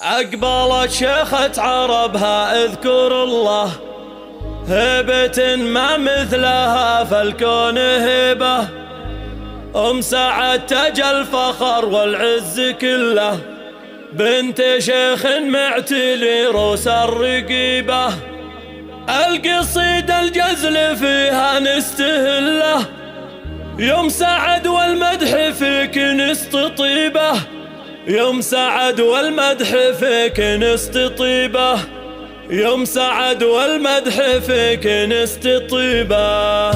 عقبالت شيخة عربها اذكر الله، هبة ما مثلها فالكون هبة. سعد تاج الفخر والعز كله، بنت شيخ معتلي روس الرقيبة. القصيد الجزل فيها نستهله، يوم سعد والمدح فيك نستطيبه. يوم سعد والمدح فيك نستطيبه، يوم سعد والمدح فيك نستطيبه.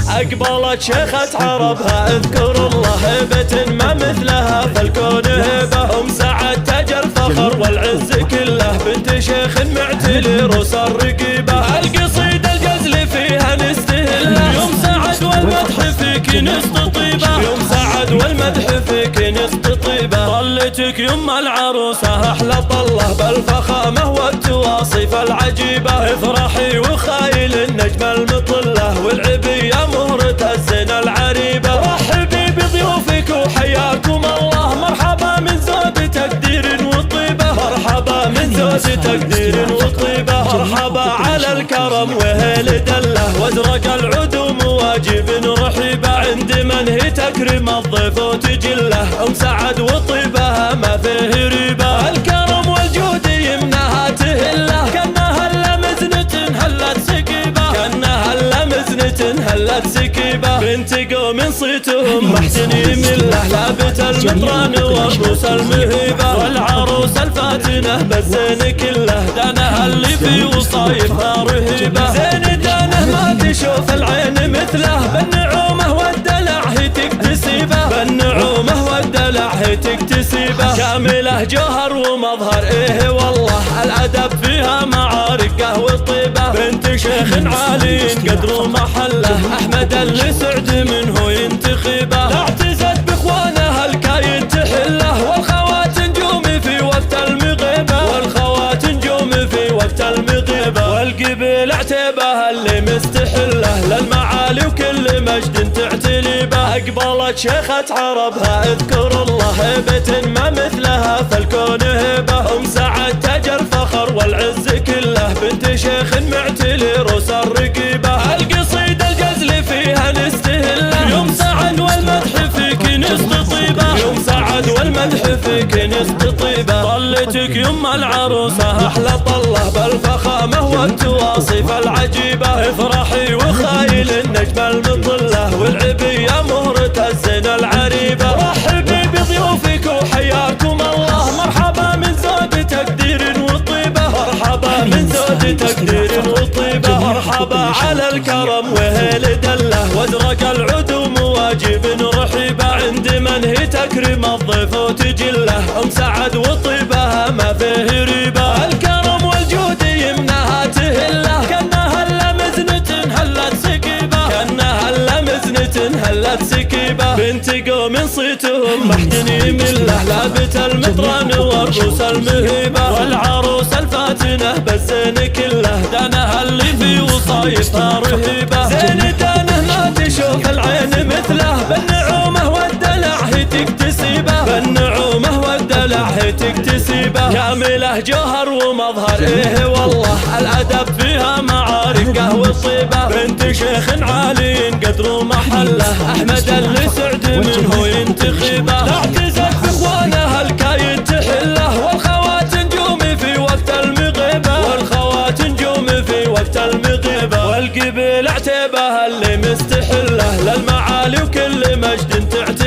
أقبلت شيخة عربها اذكر الله، هبة ما مثلها فالكون هبة. سعد تاج الفخر والعز كله، بنت شيخ معتلي روس الرقيبة. القصيد الجزل فيها نستهله، يوم سعد والمدح فيك نستطيبه. يوم سعد والمدح فيك نستطيبه. طلتك يم العروسة أحلى طله، بالفخامة والتواصف العجيبة. افرحي وخايل النجم المطلة، والعبية مهرة الزين العريبة. رحبي بضيوفك وحياكم الله، مرحبا من زود تقدير وطيبة. مرحبا من زود تقدير وطيبة. مرحبا على الكرم وهيل دله، وازرق العدوم واجب رحيبة. عند من هي تكرم الضيف وتجله، سعد وطيبها ما فيه ريبة. الكرم والجود يمناها تهله، كانها هلا مزنة هلت سكيبة. كانها هلا مزنة هلت سكيبة. بنت قوم صيتهم محسني مله، لابت المطران والروس المهيبة. والعروس الفاتنة بالزين كله، دانها اللي في وصايفها رهيبة. زين دانه ما تشوف العين مثله، بالنعومة والدلع هي تكتسيبه. بالنعومة والدلع هي تكتسيبه. كامله جوهر ومظهر ايه والله، الادب فيها معاركه وطيبه. بنت شيخ عالي قدر محله، احمد اللي سعد منه ينتخبه. لا اعتزت باخوانها الكاين تحله، والخوات نجوم في وقت المغيبه. والخوات نجوم في وقت المغيبه. والقبيل اعتبها اللي مستحله، للمعالي وكل مجد تعتلي به. اقبلت شيخة عربها اذكر الله، هبة ما مثلها فالكون هبة. سعد تاج الفخر والعز كله، بنت شيخ معتلي روس الرقيبة. القصيد الجزل فيها نستهله، يوم سعد والمدح فيك نستطيبه. يوم سعد والمدح فيك نستطيبه. طلتك يم العروسة أحلى طله، بالفخامة والتواصف العجيبة. افرحي وخايل النجم المطلة، والعبية مهرة الزين العريبة. رحبي بضيوفك وحياكم الله، مرحبا من زود تقدير وطيبة. مرحبا من زود تقدير وطيبة. مرحبا على الكرم وهيل دله، وازرق العدوم واجب رحيبة. عند من هي تكرم الضيف وتجله، سعد وطيبها ما فيه ريبة. الكرم والجود يمناها تهله، كانها هلا مزنة هلت سكيبة. كانها هلا مزنة هلت سكيبة. بنت قوم صيتهم محدني مله، لابت المطران والروس المهيبة. والعروس الفاتنة بالزين كله، دانها اللي في وصايفها رهيبة. زين دانه ما تشوف العين مثله، بالنعومة والدلع هي تكتسيبه. بالنعومة والدلع هي تكتسيبه. كامله جوهر ومظهر ايه والله، الادب فيها معاركه وطيبه. بنت شيخ عالي قدر محله، احمد اللي سعد منه ينتخبه. لا اعتزت باخوانها الكاين تحله، والخوات نجوم في وقت المغيبه. والخوات نجوم في وقت المغيبه. والقبيل اعتبها اللي مستحله، للمعالي وكل مجد تعتبه.